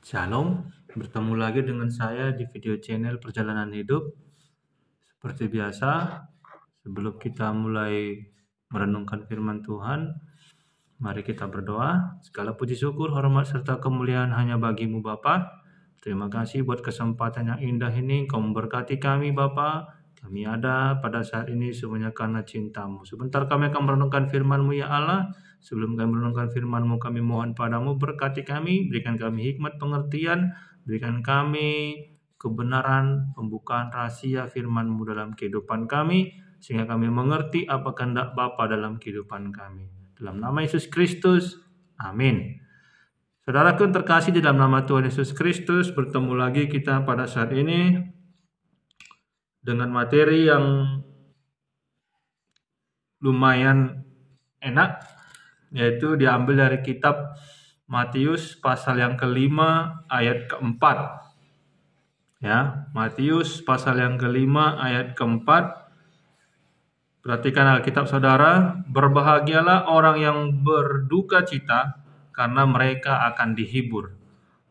Shalom, bertemu lagi dengan saya di video channel Perjalanan Hidup. Seperti biasa, sebelum kita mulai merenungkan firman Tuhan, mari kita berdoa. Segala puji syukur, hormat, serta kemuliaan hanya bagi-Mu Bapa. Terima kasih buat kesempatan yang indah ini. Kau memberkati kami Bapa. Kami ada pada saat ini semuanya karena cinta-Mu. Sebentar kami akan merenungkan firman-Mu ya Allah. Sebelum kami merenungkan firman-Mu, kami mohon padamu berkati kami, berikan kami hikmat pengertian, berikan kami kebenaran pembukaan rahasia firman-Mu dalam kehidupan kami, sehingga kami mengerti apa kehendak Bapa dalam kehidupan kami. Dalam nama Yesus Kristus, amin. Saudaraku yang terkasih di dalam nama Tuhan Yesus Kristus, bertemu lagi kita pada saat ini dengan materi yang lumayan enak, yaitu diambil dari kitab Matius pasal yang kelima ayat keempat. Ya, Matius pasal yang kelima ayat keempat. Perhatikan Alkitab saudara, berbahagialah orang yang berduka cita karena mereka akan dihibur.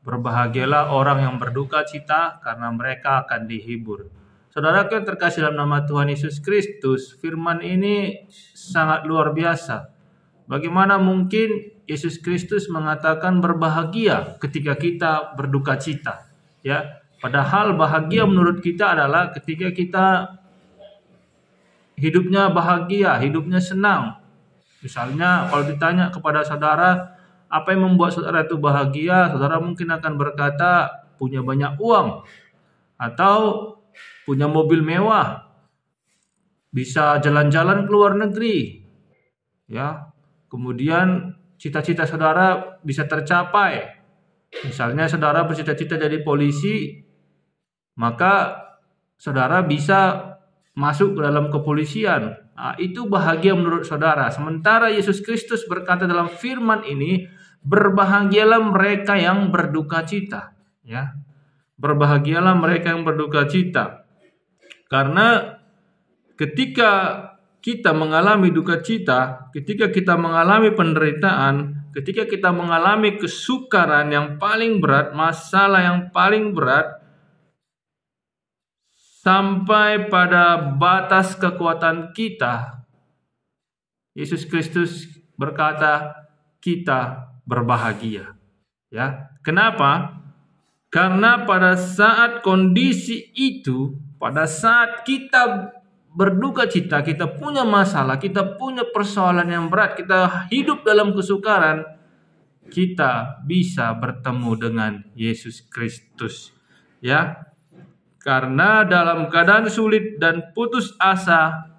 Berbahagialah orang yang berduka cita karena mereka akan dihibur. Saudara yang terkasih dalam nama Tuhan Yesus Kristus, firman ini sangat luar biasa. Bagaimana mungkin Yesus Kristus mengatakan berbahagia ketika kita berduka cita? Ya, padahal bahagia menurut kita adalah ketika kita hidupnya bahagia, hidupnya senang. Misalnya kalau ditanya kepada saudara, apa yang membuat saudara itu bahagia? Saudara mungkin akan berkata punya banyak uang, atau punya mobil mewah, bisa jalan-jalan ke luar negeri, ya. Kemudian cita-cita saudara bisa tercapai. Misalnya saudara bercita-cita jadi polisi, maka saudara bisa masuk ke dalam kepolisian. Nah, itu bahagia menurut saudara. Sementara Yesus Kristus berkata dalam firman ini, berbahagialah mereka yang berduka cita. Ya, berbahagialah mereka yang berduka cita. Karena ketika kita mengalami duka cita, ketika kita mengalami penderitaan, ketika kita mengalami kesukaran yang paling berat, masalah yang paling berat, sampai pada batas kekuatan kita, Yesus Kristus berkata, kita berbahagia. Ya, kenapa? Karena pada saat kondisi itu, pada saat kita berduka cita, kita punya masalah, kita punya persoalan yang berat, kita hidup dalam kesukaran, kita bisa bertemu dengan Yesus Kristus. Ya, karena dalam keadaan sulit dan putus asa,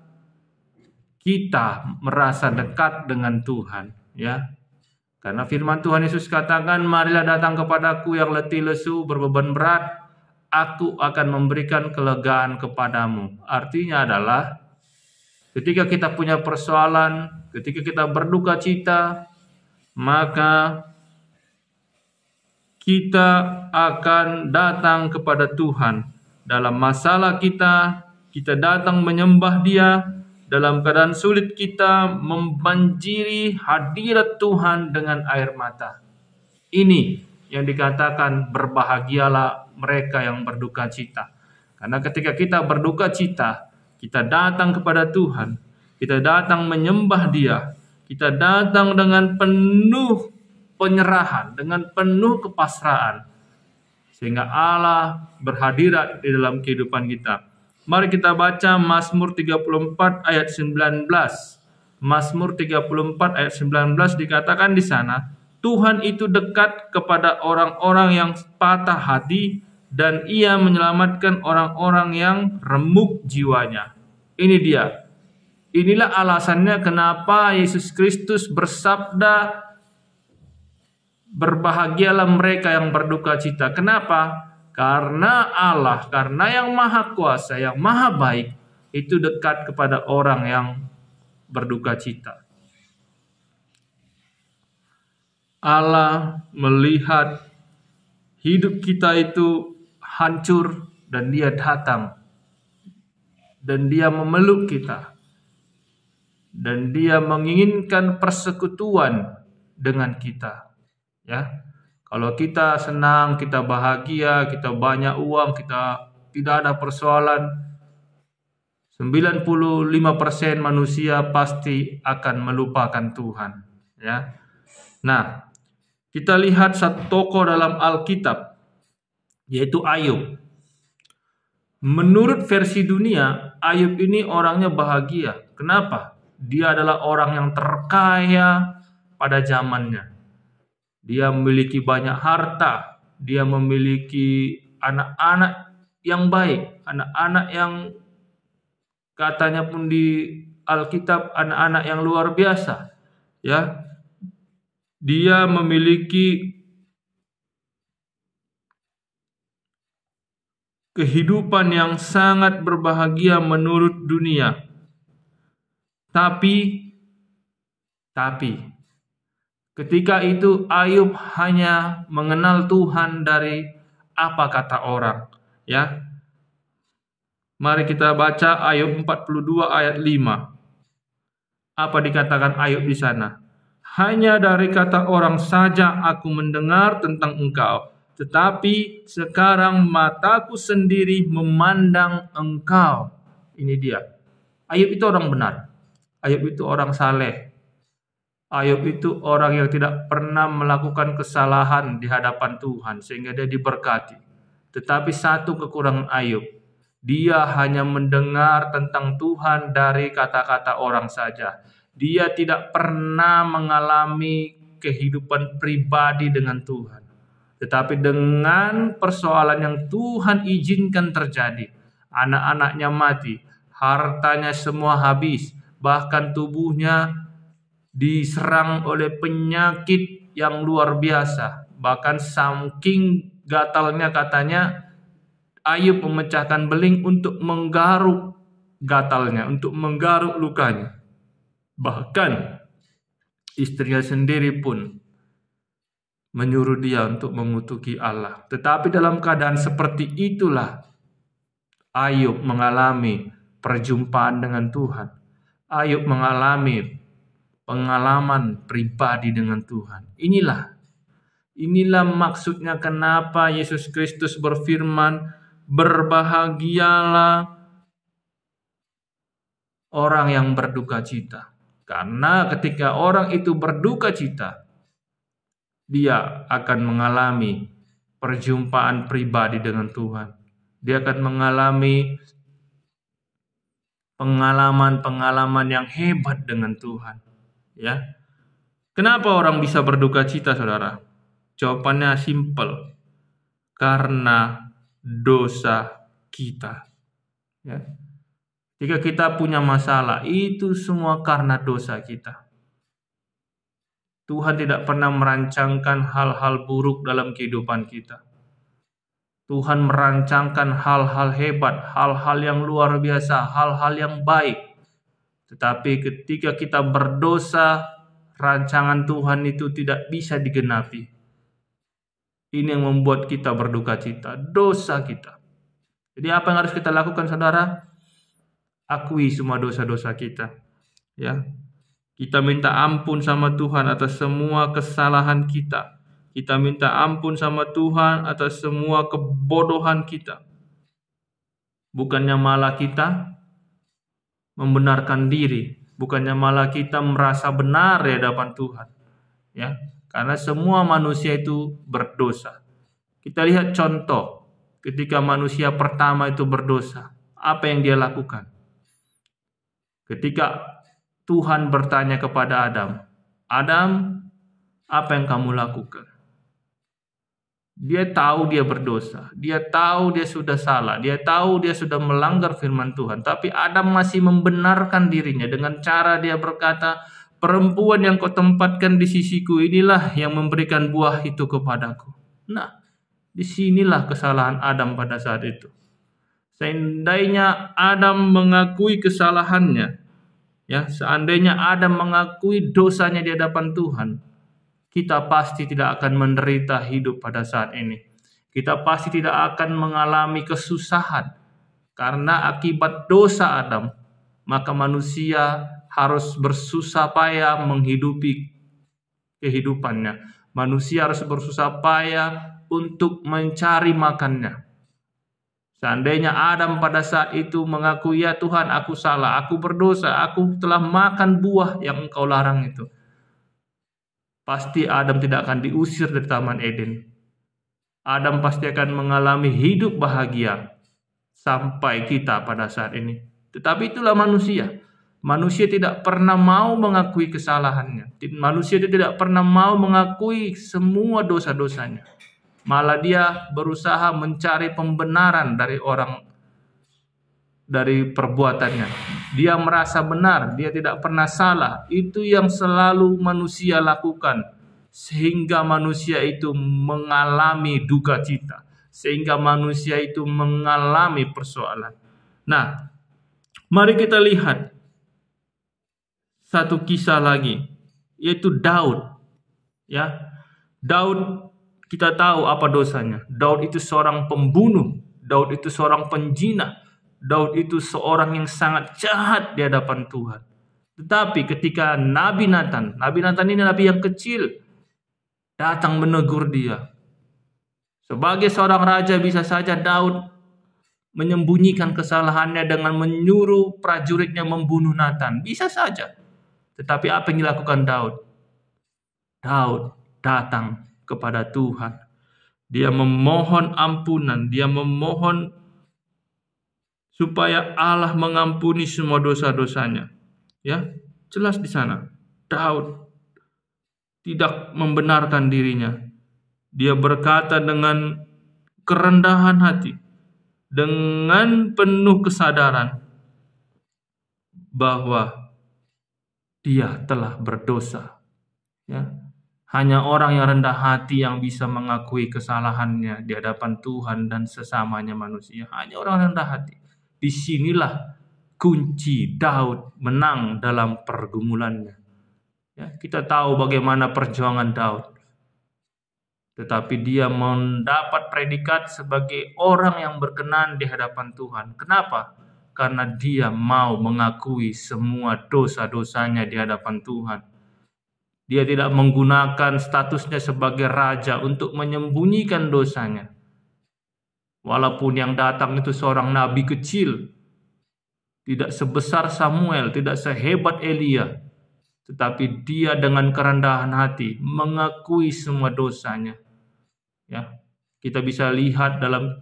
kita merasa dekat dengan Tuhan. Ya, karena firman Tuhan Yesus katakan, marilah datang kepadaku yang letih lesu berbeban berat, aku akan memberikan kelegaan kepadamu. Artinya adalah ketika kita punya persoalan, ketika kita berduka cita, maka kita akan datang kepada Tuhan. Dalam masalah kita datang menyembah Dia. Dalam keadaan sulit kita membanjiri hadirat Tuhan dengan air mata. Ini yang dikatakan berbahagialah mereka yang berduka cita. Karena ketika kita berduka cita, kita datang kepada Tuhan, kita datang menyembah Dia, kita datang dengan penuh penyerahan, dengan penuh kepasrahan, sehingga Allah berhadirat di dalam kehidupan kita. Mari kita baca Mazmur 34 ayat 19. Mazmur 34 ayat 19 dikatakan di sana, Tuhan itu dekat kepada orang-orang yang patah hati dan Ia menyelamatkan orang-orang yang remuk jiwanya. Ini dia. Inilah alasannya kenapa Yesus Kristus bersabda, berbahagialah mereka yang berduka cita. Kenapa? Karena Allah, karena yang maha kuasa, yang maha baik, itu dekat kepada orang yang berduka cita. Allah melihat hidup kita itu hancur dan Dia datang dan Dia memeluk kita dan Dia menginginkan persekutuan dengan kita. Ya, Kalau kita senang, kita bahagia, kita banyak uang, kita tidak ada persoalan, 95% manusia pasti akan melupakan Tuhan, ya. Nah, kita lihat satu tokoh dalam Alkitab, yaitu Ayub. Menurut versi dunia, Ayub ini orangnya bahagia. Kenapa? Dia adalah orang yang terkaya pada zamannya. Dia memiliki banyak harta, dia memiliki anak-anak yang baik, anak-anak yang katanya pun di Alkitab anak-anak yang luar biasa, ya. Dia memiliki kehidupan yang sangat berbahagia menurut dunia. Tapi ketika itu Ayub hanya mengenal Tuhan dari apa kata orang, ya. Mari kita baca Ayub 42 ayat 5. Apa dikatakan Ayub di sana? Hanya dari kata orang saja aku mendengar tentang engkau, tetapi sekarang mataku sendiri memandang engkau. Ini dia. Ayub itu orang benar. Ayub itu orang saleh. Ayub itu orang yang tidak pernah melakukan kesalahan di hadapan Tuhan sehingga dia diberkati. Tetapi satu kekurangan Ayub, dia hanya mendengar tentang Tuhan dari kata-kata orang saja. Dia tidak pernah mengalami kehidupan pribadi dengan Tuhan. Tetapi dengan persoalan yang Tuhan izinkan terjadi, anak-anaknya mati, hartanya semua habis, bahkan tubuhnya diserang oleh penyakit yang luar biasa. Bahkan saking gatalnya katanya Ayub memecahkan beling untuk menggaruk gatalnya, untuk menggaruk lukanya. Bahkan istrinya sendiri pun menyuruh dia untuk mengutuki Allah. Tetapi dalam keadaan seperti itulah Ayub mengalami perjumpaan dengan Tuhan. Ayub mengalami pengalaman pribadi dengan Tuhan. Inilah maksudnya kenapa Yesus Kristus berfirman, berbahagialah orang yang berduka cita. Karena ketika orang itu berduka cita, dia akan mengalami perjumpaan pribadi dengan Tuhan. Dia akan mengalami pengalaman-pengalaman yang hebat dengan Tuhan. Ya, kenapa orang bisa berduka cita, saudara? Jawabannya simpel, karena dosa kita. Ya. Jika kita punya masalah, itu semua karena dosa kita. Tuhan tidak pernah merancangkan hal-hal buruk dalam kehidupan kita. Tuhan merancangkan hal-hal hebat, hal-hal yang luar biasa, hal-hal yang baik. Tetapi ketika kita berdosa, rancangan Tuhan itu tidak bisa digenapi. Ini yang membuat kita berduka cita, dosa kita. Jadi apa yang harus kita lakukan, saudara? Akui semua dosa-dosa kita. Ya, kita minta ampun sama Tuhan atas semua kesalahan kita. Kita minta ampun sama Tuhan atas semua kebodohan kita. Bukannya malah kita membenarkan diri, bukannya malah kita merasa benar di hadapan Tuhan, ya, karena semua manusia itu berdosa. Kita lihat contoh ketika manusia pertama itu berdosa, apa yang dia lakukan? Ketika Tuhan bertanya kepada Adam, Adam, apa yang kamu lakukan? Dia tahu dia berdosa, dia tahu dia sudah salah, dia tahu dia sudah melanggar firman Tuhan. Tapi Adam masih membenarkan dirinya dengan cara dia berkata, perempuan yang kau tempatkan di sisiku inilah yang memberikan buah itu kepadaku. Nah, disinilah kesalahan Adam pada saat itu. Seandainya Adam mengakui kesalahannya, ya, seandainya Adam mengakui dosanya di hadapan Tuhan, kita pasti tidak akan menderita hidup pada saat ini. Kita pasti tidak akan mengalami kesusahan. Karena akibat dosa Adam, maka manusia harus bersusah payah menghidupi kehidupannya. Manusia harus bersusah payah untuk mencari makannya. Seandainya Adam pada saat itu mengakui, ya Tuhan, aku salah, aku berdosa, aku telah makan buah yang Engkau larang itu, pasti Adam tidak akan diusir dari Taman Eden. Adam pasti akan mengalami hidup bahagia sampai kita pada saat ini. Tetapi itulah manusia. Manusia tidak pernah mau mengakui kesalahannya. Manusia tidak pernah mau mengakui semua dosa-dosanya. Malah dia berusaha mencari pembenaran dari perbuatannya. Dia merasa benar, dia tidak pernah salah. Itu yang selalu manusia lakukan, sehingga manusia itu mengalami duka cita, sehingga manusia itu mengalami persoalan. Nah, mari kita lihat satu kisah lagi, yaitu Daud. Ya, Daud, kita tahu apa dosanya. Daud itu seorang pembunuh, Daud itu seorang penjina, Daud itu seorang yang sangat jahat di hadapan Tuhan. Tetapi ketika Nabi Nathan ini nabi yang kecil, datang menegur dia. Sebagai seorang raja, bisa saja Daud menyembunyikan kesalahannya dengan menyuruh prajuritnya membunuh Nathan. Bisa saja. Tetapi apa yang dilakukan Daud? Daud datang kepada Tuhan. Dia memohon ampunan, dia memohon supaya Allah mengampuni semua dosa-dosanya. Ya, jelas di sana. Daud tidak membenarkan dirinya. Dia berkata dengan kerendahan hati, dengan penuh kesadaran bahwa dia telah berdosa. Ya. Hanya orang yang rendah hati yang bisa mengakui kesalahannya di hadapan Tuhan dan sesamanya manusia. Hanya orang rendah hati. Disinilah kunci Daud menang dalam pergumulannya. Ya, kita tahu bagaimana perjuangan Daud. Tetapi dia mendapat predikat sebagai orang yang berkenan di hadapan Tuhan. Kenapa? Karena dia mau mengakui semua dosa-dosanya di hadapan Tuhan. Dia tidak menggunakan statusnya sebagai raja untuk menyembunyikan dosanya. Walaupun yang datang itu seorang nabi kecil, tidak sebesar Samuel, tidak sehebat Elia, tetapi dia dengan kerendahan hati mengakui semua dosanya. Ya, kita bisa lihat dalam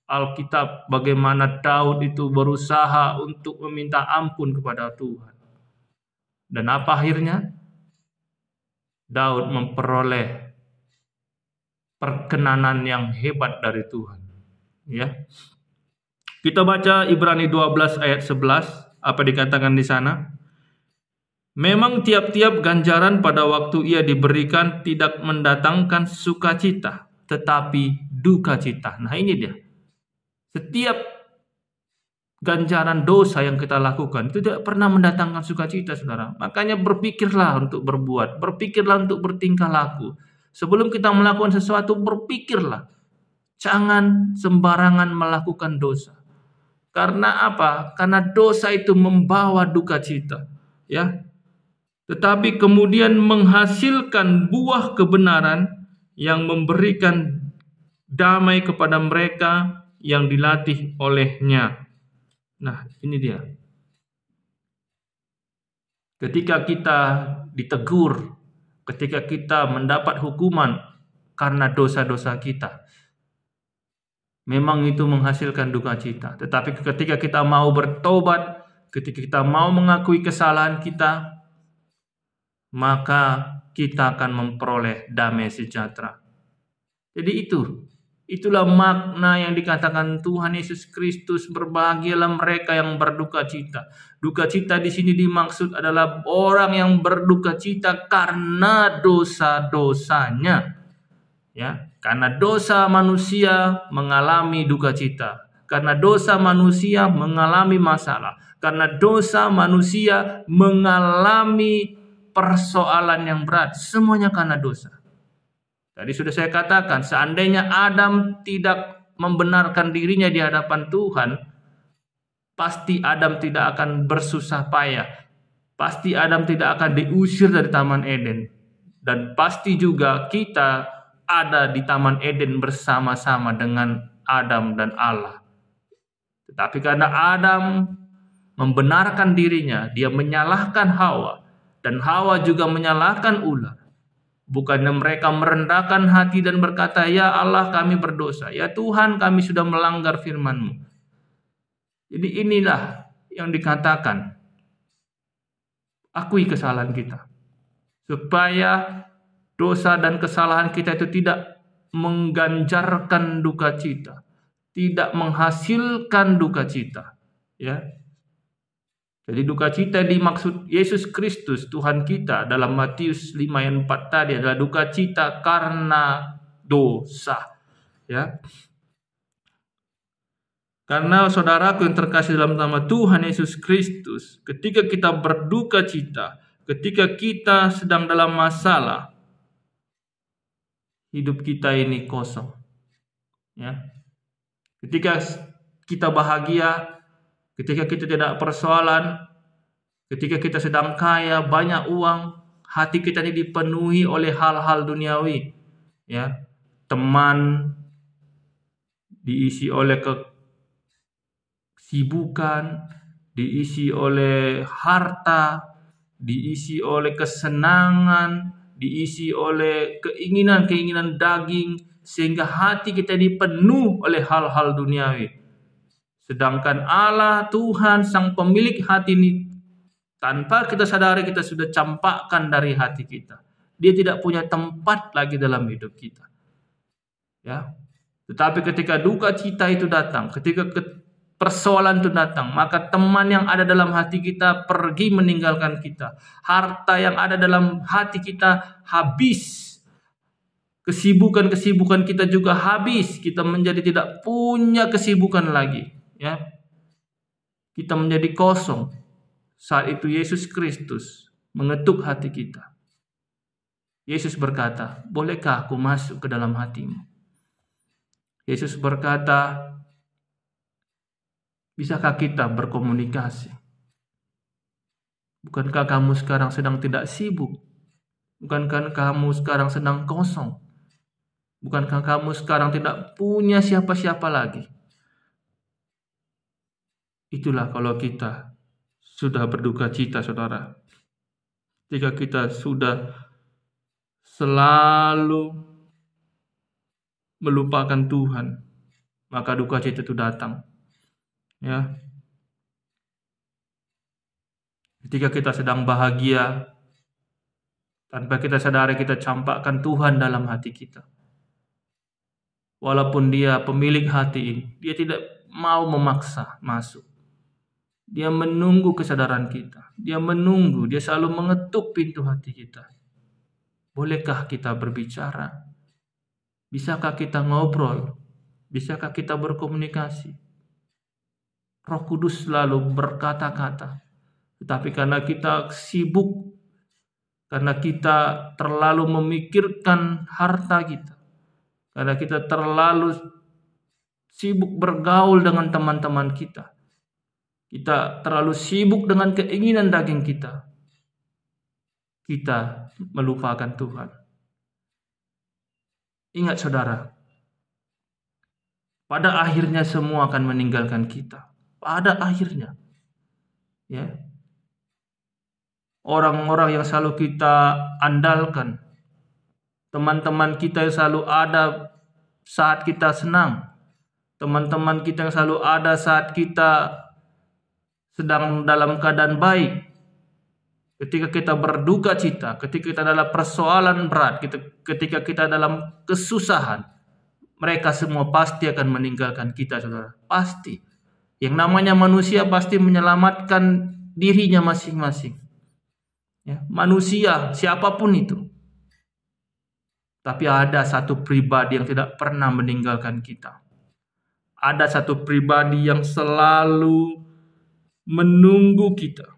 Alkitab bagaimana Daud itu berusaha untuk meminta ampun kepada Tuhan. Dan apa akhirnya? Daud memperoleh perkenanan yang hebat dari Tuhan. Ya. Kita baca Ibrani 12 ayat 11, apa dikatakan di sana? Memang tiap-tiap ganjaran pada waktu ia diberikan tidak mendatangkan sukacita, tetapi duka cita. Nah, ini dia. Setiap ganjaran dosa yang kita lakukan itu tidak pernah mendatangkan sukacita, saudara. Makanya berpikirlah untuk berbuat, berpikirlah untuk bertingkah laku. Sebelum kita melakukan sesuatu, berpikirlah. Jangan sembarangan melakukan dosa. Karena apa? Karena dosa itu membawa duka cita, ya. Tetapi kemudian menghasilkan buah kebenaran yang memberikan damai kepada mereka yang dilatih olehnya. Nah, ini dia. Ketika kita ditegur, ketika kita mendapat hukuman karena dosa-dosa kita, memang itu menghasilkan duka cita. Tetapi ketika kita mau bertobat, ketika kita mau mengakui kesalahan kita, maka kita akan memperoleh damai sejahtera. Jadi itulah makna yang dikatakan Tuhan Yesus Kristus, berbahagialah mereka yang berduka cita. Duka cita di sini dimaksud adalah orang yang berduka cita karena dosa-dosanya. Ya, karena dosa manusia mengalami duka cita. Karena dosa manusia mengalami masalah. Karena dosa manusia mengalami persoalan yang berat. Semuanya karena dosa. Tadi sudah saya katakan, seandainya Adam tidak membenarkan dirinya di hadapan Tuhan, pasti Adam tidak akan bersusah payah. Pasti Adam tidak akan diusir dari Taman Eden. Dan pasti juga kita ada di Taman Eden bersama-sama dengan Adam dan Allah. Tetapi karena Adam membenarkan dirinya, dia menyalahkan Hawa, dan Hawa juga menyalahkan ular. Bukannya mereka merendahkan hati dan berkata, "Ya Allah, kami berdosa. Ya Tuhan, kami sudah melanggar firman-Mu." Jadi inilah yang dikatakan, akui kesalahan kita. Supaya dosa dan kesalahan kita itu tidak mengganjarkan duka cita, tidak menghasilkan duka cita, ya. Jadi duka cita dimaksud Yesus Kristus Tuhan kita dalam Matius 5 ayat 4 tadi adalah duka cita karena dosa, ya. Karena saudaraku yang terkasih dalam nama Tuhan Yesus Kristus, ketika kita berduka cita, ketika kita sedang dalam masalah, hidup kita ini kosong, ya. Ketika kita bahagia, ketika kita tidak persoalan, ketika kita sedang kaya, banyak uang, hati kita ini dipenuhi oleh hal-hal duniawi, ya. Teman diisi oleh kesibukan, diisi oleh harta, diisi oleh kesenangan, diisi oleh keinginan-keinginan daging, sehingga hati kita dipenuhi oleh hal-hal duniawi. Sedangkan Allah, Tuhan, Sang Pemilik hati ini, tanpa kita sadari kita sudah campakkan dari hati kita. Dia tidak punya tempat lagi dalam hidup kita. Ya. Tetapi ketika duka cita itu datang, ketika persoalan itu datang, maka teman yang ada dalam hati kita pergi meninggalkan kita. Harta yang ada dalam hati kita habis. Kesibukan-kesibukan kita juga habis. Kita menjadi tidak punya kesibukan lagi, ya. Kita menjadi kosong. Saat itu Yesus Kristus mengetuk hati kita. Yesus berkata, "Bolehkah aku masuk ke dalam hatimu?" Yesus berkata, "Bisakah kita berkomunikasi? Bukankah kamu sekarang sedang tidak sibuk? Bukankah kamu sekarang sedang kosong? Bukankah kamu sekarang tidak punya siapa-siapa lagi?" Itulah kalau kita sudah berduka cita, saudara. Jika kita sudah selalu melupakan Tuhan, maka duka cita itu datang. Ya. Ketika kita sedang bahagia, tanpa kita sadari kita campakkan Tuhan dalam hati kita. Walaupun Dia pemilik hati ini, Dia tidak mau memaksa masuk. Dia menunggu kesadaran kita. Dia menunggu, Dia selalu mengetuk pintu hati kita. Bolehkah kita berbicara? Bisakah kita ngobrol? Bisakah kita berkomunikasi? Roh Kudus selalu berkata-kata. Tetapi karena kita sibuk, karena kita terlalu memikirkan harta kita, karena kita terlalu sibuk bergaul dengan teman-teman kita, kita terlalu sibuk dengan keinginan daging kita, kita melupakan Tuhan. Ingat saudara, pada akhirnya semua akan meninggalkan kita. Pada akhirnya, ya. Orang-orang yang selalu kita andalkan, teman-teman kita yang selalu ada saat kita senang, teman-teman kita yang selalu ada saat kita sedang dalam keadaan baik, ketika kita berduka cita, ketika kita dalam persoalan berat, ketika kita dalam kesusahan, mereka semua pasti akan meninggalkan kita, saudara. Pasti. Yang namanya manusia pasti menyelamatkan dirinya masing-masing. Ya, manusia, siapapun itu. Tapi ada satu pribadi yang tidak pernah meninggalkan kita. Ada satu pribadi yang selalu menunggu kita.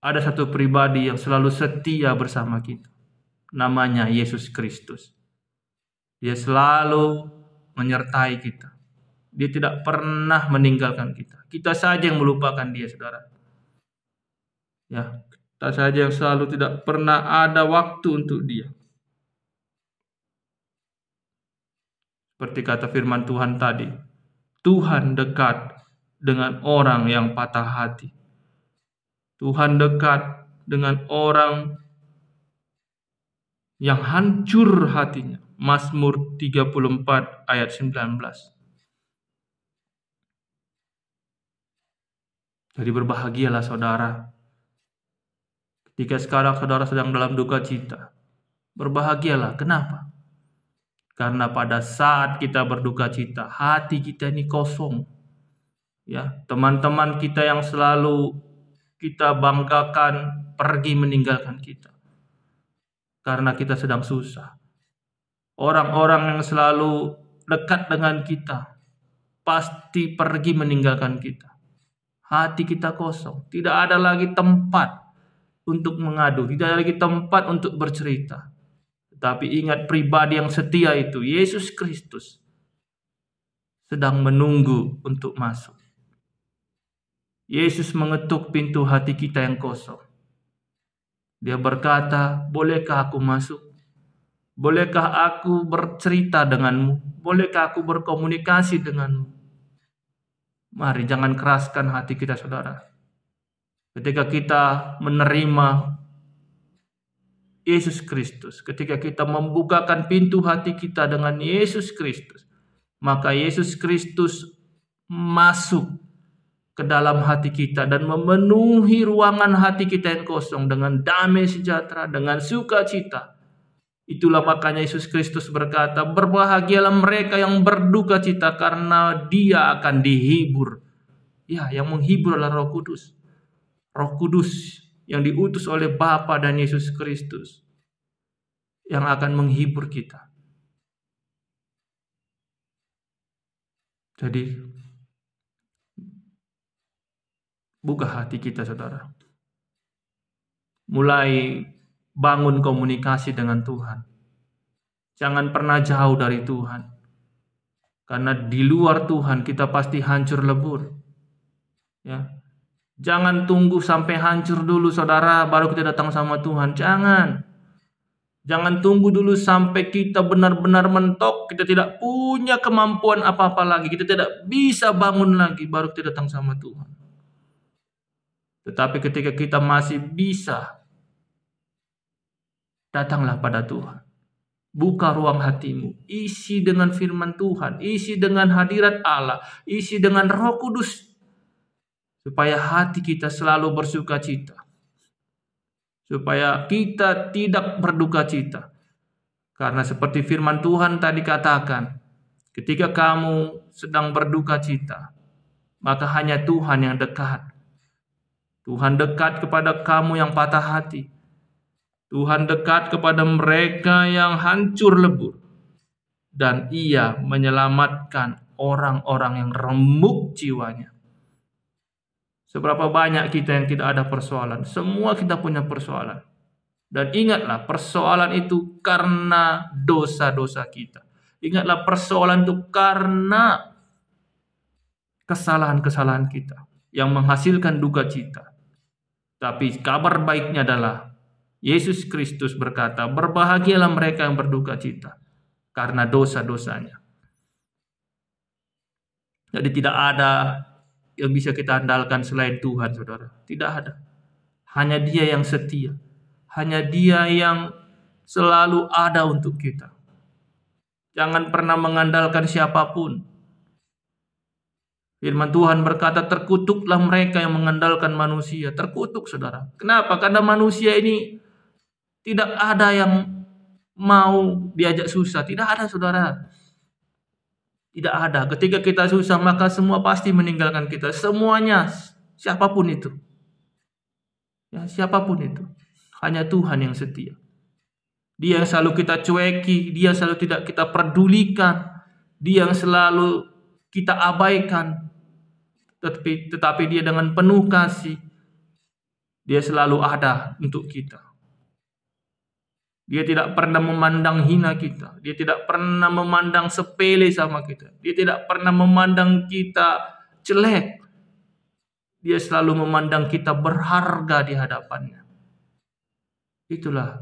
Ada satu pribadi yang selalu setia bersama kita. Namanya Yesus Kristus. Dia selalu menyertai kita. Dia tidak pernah meninggalkan kita. Kita saja yang melupakan Dia, saudara. Ya, Kita saja yang selalu tidak pernah ada waktu untuk Dia. Seperti kata firman Tuhan tadi, Tuhan dekat dengan orang yang patah hati. Tuhan dekat dengan orang yang hancur hatinya. Mazmur 34 ayat 19. Jadi berbahagialah saudara. Ketika sekarang saudara sedang dalam duka cita, berbahagialah. Kenapa? Karena pada saat kita berduka cita, hati kita ini kosong. Ya, teman-teman kita yang selalu kita banggakan pergi meninggalkan kita. Karena kita sedang susah. Orang-orang yang selalu dekat dengan kita pasti pergi meninggalkan kita. Hati kita kosong. Tidak ada lagi tempat untuk mengadu. Tidak ada lagi tempat untuk bercerita. Tetapi ingat, pribadi yang setia itu, Yesus Kristus, sedang menunggu untuk masuk. Yesus mengetuk pintu hati kita yang kosong. Dia berkata, bolehkah aku masuk? Bolehkah aku bercerita denganmu? Bolehkah aku berkomunikasi denganmu? Mari jangan keraskan hati kita, saudara. Ketika kita menerima Yesus Kristus, ketika kita membukakan pintu hati kita dengan Yesus Kristus, maka Yesus Kristus masuk ke dalam hati kita dan memenuhi ruangan hati kita yang kosong dengan damai sejahtera, dengan sukacita. Itulah makanya Yesus Kristus berkata, berbahagialah mereka yang berduka cita karena Dia akan dihibur. Ya, yang menghibur adalah Roh Kudus. Roh Kudus yang diutus oleh Bapa dan Yesus Kristus yang akan menghibur kita. Jadi buka hati kita, saudara. Mulai bangun komunikasi dengan Tuhan. Jangan pernah jauh dari Tuhan. Karena di luar Tuhan kita pasti hancur lebur. Ya. Jangan tunggu sampai hancur dulu, saudara, baru kita datang sama Tuhan. Jangan tunggu dulu sampai kita benar-benar mentok, kita tidak punya kemampuan apa-apa lagi, kita tidak bisa bangun lagi, baru kita datang sama Tuhan. Tetapi ketika kita masih bisa, datanglah pada Tuhan. Buka ruang hatimu, isi dengan firman Tuhan, isi dengan hadirat Allah, isi dengan Roh Kudus, supaya hati kita selalu bersuka cita. Supaya kita tidak berduka cita. Karena seperti firman Tuhan tadi katakan, ketika kamu sedang berduka cita, maka hanya Tuhan yang dekat. Tuhan dekat kepada kamu yang patah hati. Tuhan dekat kepada mereka yang hancur lebur. Dan Ia menyelamatkan orang-orang yang remuk jiwanya. Seberapa banyak kita yang tidak ada persoalan. Semua kita punya persoalan. Dan ingatlah, persoalan itu karena dosa-dosa kita. Ingatlah, persoalan itu karena kesalahan-kesalahan kita yang menghasilkan duka cita. Tapi kabar baiknya adalah Yesus Kristus berkata, berbahagialah mereka yang berduka cita karena dosa-dosanya. Jadi tidak ada yang bisa kita andalkan selain Tuhan, saudara. Tidak ada. Hanya Dia yang setia. Hanya Dia yang selalu ada untuk kita. Jangan pernah mengandalkan siapapun. Firman Tuhan berkata, terkutuklah mereka yang mengandalkan manusia. Terkutuk, saudara. Kenapa? Karena manusia ini tidak ada yang mau diajak susah. Tidak ada, saudara. Tidak ada. Ketika kita susah, maka semua pasti meninggalkan kita. Semuanya, siapapun itu. Ya, siapapun itu. Hanya Tuhan yang setia. Dia yang selalu kita cueki. Dia yang selalu tidak kita pedulikan. Dia yang selalu kita abaikan. Tetapi Dia dengan penuh kasih, Dia selalu ada untuk kita. Dia tidak pernah memandang hina kita. Dia tidak pernah memandang sepele sama kita. Dia tidak pernah memandang kita jelek. Dia selalu memandang kita berharga di hadapannya. Itulah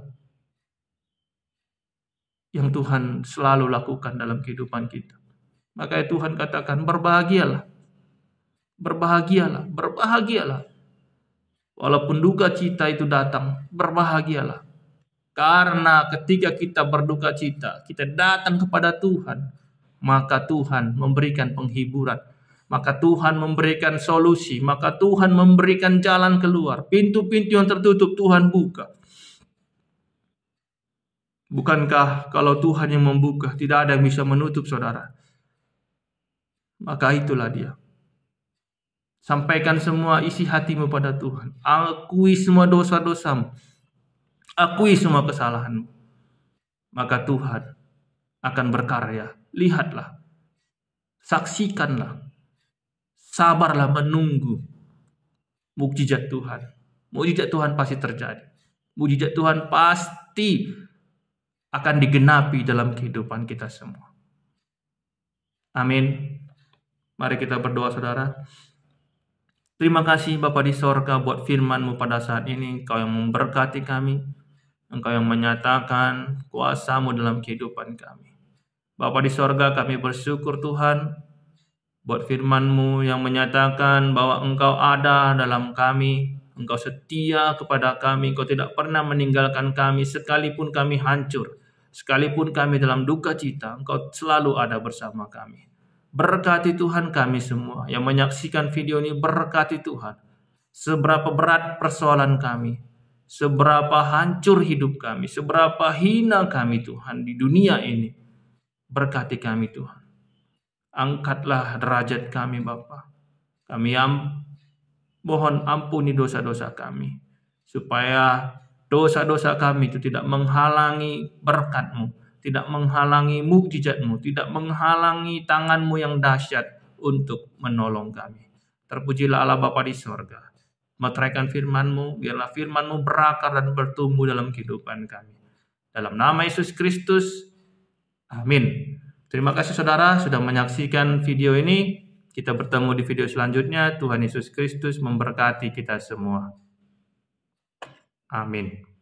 yang Tuhan selalu lakukan dalam kehidupan kita. Makanya Tuhan katakan berbahagialah. Berbahagialah, berbahagialah. Walaupun duka cita itu datang, berbahagialah. Karena ketika kita berduka cita, kita datang kepada Tuhan, maka Tuhan memberikan penghiburan. Maka Tuhan memberikan solusi, maka Tuhan memberikan jalan keluar. Pintu-pintu yang tertutup Tuhan buka. Bukankah kalau Tuhan yang membuka, tidak ada yang bisa menutup, saudara? Maka itulah dia. Sampaikan semua isi hatimu pada Tuhan. Akui semua dosa-dosamu. Akui semua kesalahanmu. Maka Tuhan akan berkarya. Lihatlah. Saksikanlah. Sabarlah menunggu mukjizat Tuhan. Mukjizat Tuhan pasti terjadi. Mukjizat Tuhan pasti akan digenapi dalam kehidupan kita semua. Amin. Mari kita berdoa, saudara. Terima kasih Bapa di sorga buat firman-Mu pada saat ini. Engkau yang memberkati kami. Engkau yang menyatakan kuasa-Mu dalam kehidupan kami. Bapa di sorga, kami bersyukur Tuhan buat firman-Mu yang menyatakan bahwa Engkau ada dalam kami. Engkau setia kepada kami. Engkau tidak pernah meninggalkan kami sekalipun kami hancur. Sekalipun kami dalam duka cita, Engkau selalu ada bersama kami. Berkati Tuhan kami semua yang menyaksikan video ini, berkati Tuhan. Seberapa berat persoalan kami, seberapa hancur hidup kami, seberapa hina kami Tuhan di dunia ini. Berkati kami Tuhan. Angkatlah derajat kami Bapa. Kami mohon ampuni dosa-dosa kami. Supaya dosa-dosa kami itu tidak menghalangi berkat-Mu, tidak menghalangi mukjizat-Mu, tidak menghalangi tangan-Mu yang dahsyat untuk menolong kami. Terpujilah Allah Bapa di sorga. Meteraikan firman-Mu, biarlah firman-Mu berakar dan bertumbuh dalam kehidupan kami. Dalam nama Yesus Kristus, amin. Terima kasih saudara sudah menyaksikan video ini. Kita bertemu di video selanjutnya. Tuhan Yesus Kristus memberkati kita semua. Amin.